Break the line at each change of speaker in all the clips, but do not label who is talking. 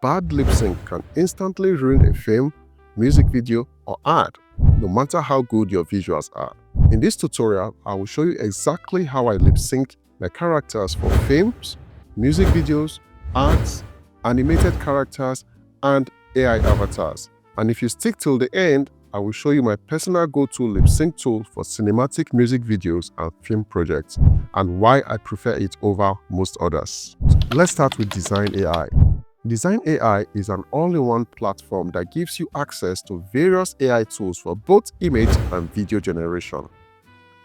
Bad lip sync can instantly ruin a film, music video, or ad, no matter how good your visuals are. In this tutorial, I will show you exactly how I lip sync my characters for films, music videos, ads, animated characters, and AI avatars. And if you stick till the end, I will show you my personal go-to lip sync tool for cinematic music videos and film projects, and why I prefer it over most others. Let's start with Dzine AI. Dzine AI is an all-in-one platform that gives you access to various AI tools for both image and video generation.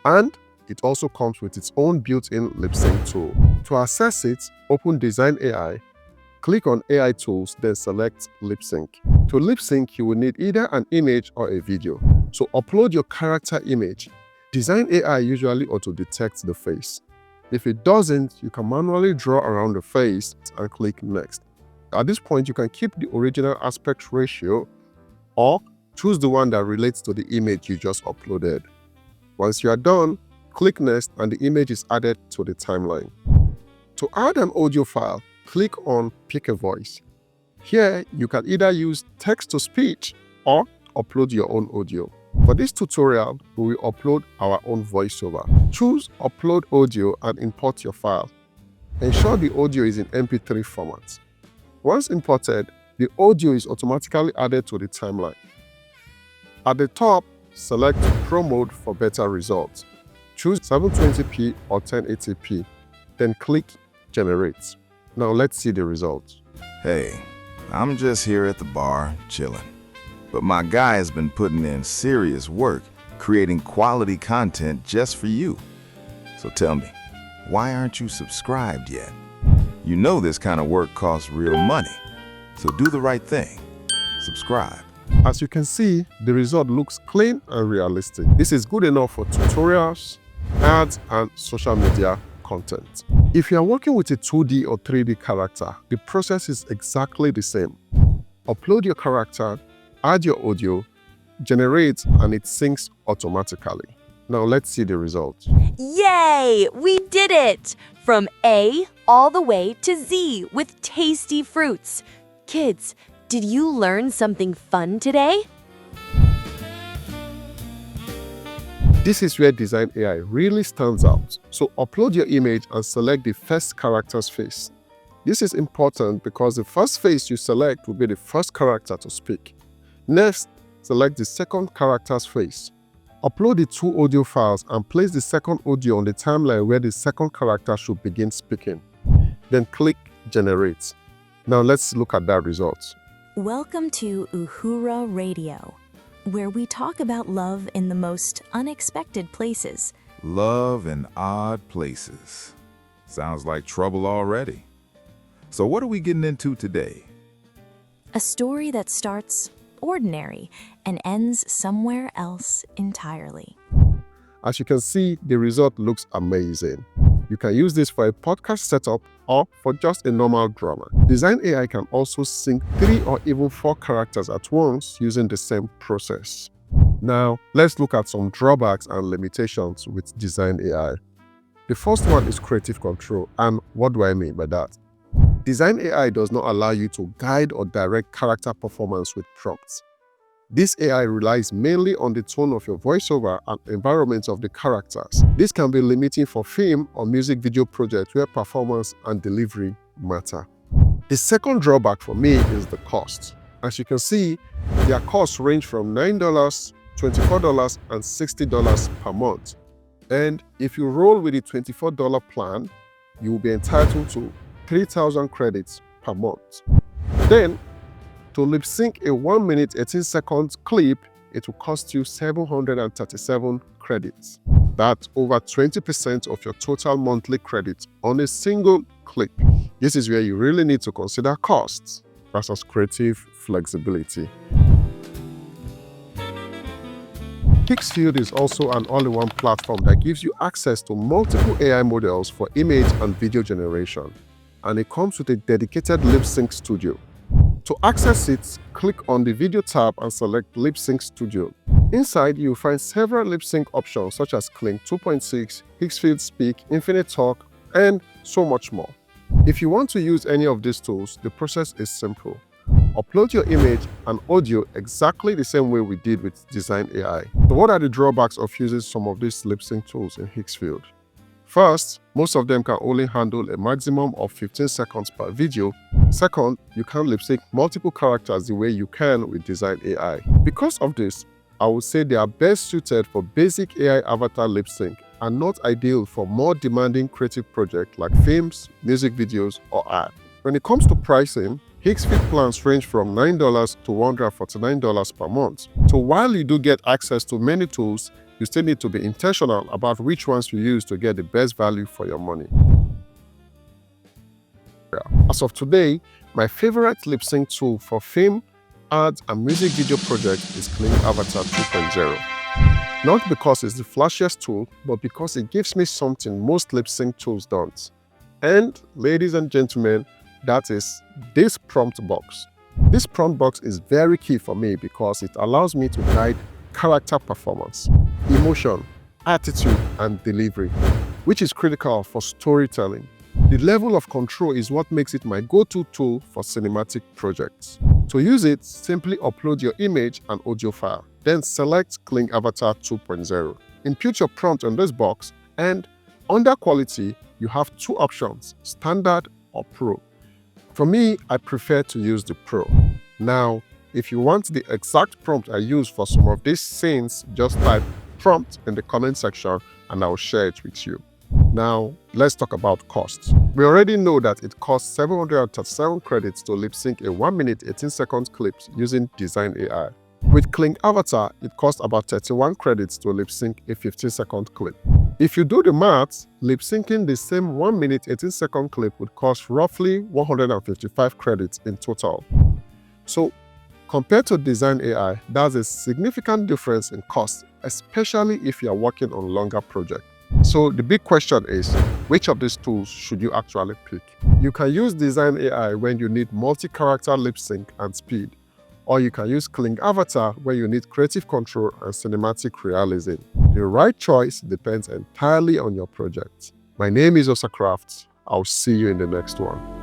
And it also comes with its own built-in lip sync tool. To access it, open Dzine AI, click on AI Tools, then select Lip Sync. To lip sync, you will need either an image or a video. So upload your character image. Dzine AI usually auto-detects the face. If it doesn't, you can manually draw around the face and click Next. At this point, you can keep the original aspect ratio or choose the one that relates to the image you just uploaded. Once you are done, click Next and the image is added to the timeline. To add an audio file, click on Pick a Voice. Here, you can either use text-to-speech or upload your own audio. For this tutorial, we will upload our own voiceover. Choose Upload Audio and import your file. Ensure the audio is in MP3 format. Once imported, the audio is automatically added to the timeline. At the top, select Pro Mode for better results. Choose 720p or 1080p, then click Generate. Now let's see the results.
Hey, I'm just here at the bar, chilling. But my guy has been putting in serious work, creating quality content just for you. So tell me, why aren't you subscribed yet? You know this kind of work costs real money, so do the right thing. Subscribe.
As you can see, the result looks clean and realistic. This is good enough for tutorials, ads, and social media content. If you are working with a 2D or 3D character, the process is exactly the same. Upload your character, add your audio, generate, and it syncs automatically. Now let's see the results.
Yay! We did it! From A all the way to Z with tasty fruits. Kids, did you learn something fun today?
This is where Dzine AI really stands out. So upload your image and select the first character's face. This is important because the first face you select will be the first character to speak. Next, select the second character's face. Upload the two audio files and place the second audio on the timeline where the second character should begin speaking. Then click Generate. Now let's look at that result.
Welcome to Uhura Radio, where we talk about love in the most unexpected places.
Love in odd places. Sounds like trouble already. So what are we getting into today?
A story that starts ordinary and ends somewhere else entirely.
As you can see, the result looks amazing. You can use this for a podcast setup or for just a normal drama. Dzine AI can also sync 3 or even 4 characters at once using the same process. Now, let's look at some drawbacks and limitations with Dzine AI. The first one is creative control, and what do I mean by that? Dzine AI does not allow you to guide or direct character performance with prompts. This AI relies mainly on the tone of your voiceover and environment of the characters. This can be limiting for film or music video projects where performance and delivery matter. The second drawback for me is the cost. As you can see, their costs range from $9, $24, and $60 per month. And if you roll with the $24 plan, you will be entitled to 3,000 credits per month. Then, to lip sync a 1 minute 18 seconds clip, it will cost you 737 credits. That's over 20% of your total monthly credits on a single clip. This is where you really need to consider costs versus creative flexibility. Hicksfield is also an all-in-one platform that gives you access to multiple AI models for image and video generation, and it comes with a dedicated lip sync studio. To access it, click on the Video tab and select Lip Sync Studio. Inside, you'll find several lip sync options such as Kling 2.6, Hicksfield Speak, Infinite Talk, and so much more. If you want to use any of these tools, the process is simple. Upload your image and audio exactly the same way we did with Dzine AI. So what are the drawbacks of using some of these lip sync tools in Hicksfield? First, most of them can only handle a maximum of 15 seconds per video. Second, you can't lip sync multiple characters the way you can with Dzine AI. Because of this, I would say they are best suited for basic AI avatar lip sync and not ideal for more demanding creative projects like films, music videos, or art. When it comes to pricing, Hicksfield plans range from $9 to $149 per month. So while you do get access to many tools, you still need to be intentional about which ones you use to get the best value for your money. As of today, my favorite lip sync tool for film, art, and music video projects is Kling Avatar 2.0. Not because it's the flashiest tool, but because it gives me something most lip sync tools don't. And ladies and gentlemen, that is this prompt box. This prompt box is very key for me because it allows me to guide character performance, emotion, attitude, and delivery, which is critical for storytelling. The level of control is what makes it my go-to tool for cinematic projects. To use it, simply upload your image and audio file, then select Kling Avatar 2.0. Input your prompt on this box, and under quality, you have two options, standard or pro. For me, I prefer to use the pro. Now, if you want the exact prompt I use for some of these scenes, just type prompt in the comment section and I'll share it with you. Now, let's talk about costs. We already know that it costs 737 credits to lip sync a 1 minute 18 second clip using Dzine AI. With Kling Avatar, it costs about 31 credits to lip sync a 15 second clip. If you do the maths, lip syncing the same 1 minute 18 second clip would cost roughly 155 credits in total. So, compared to Dzine AI, that's a significant difference in cost, especially if you are working on longer projects. So the big question is, which of these tools should you actually pick? You can use Dzine AI when you need multi-character lip sync and speed, or you can use Kling Avatar when you need creative control and cinematic realism. The right choice depends entirely on your project. My name is Osacraft. I'll see you in the next one.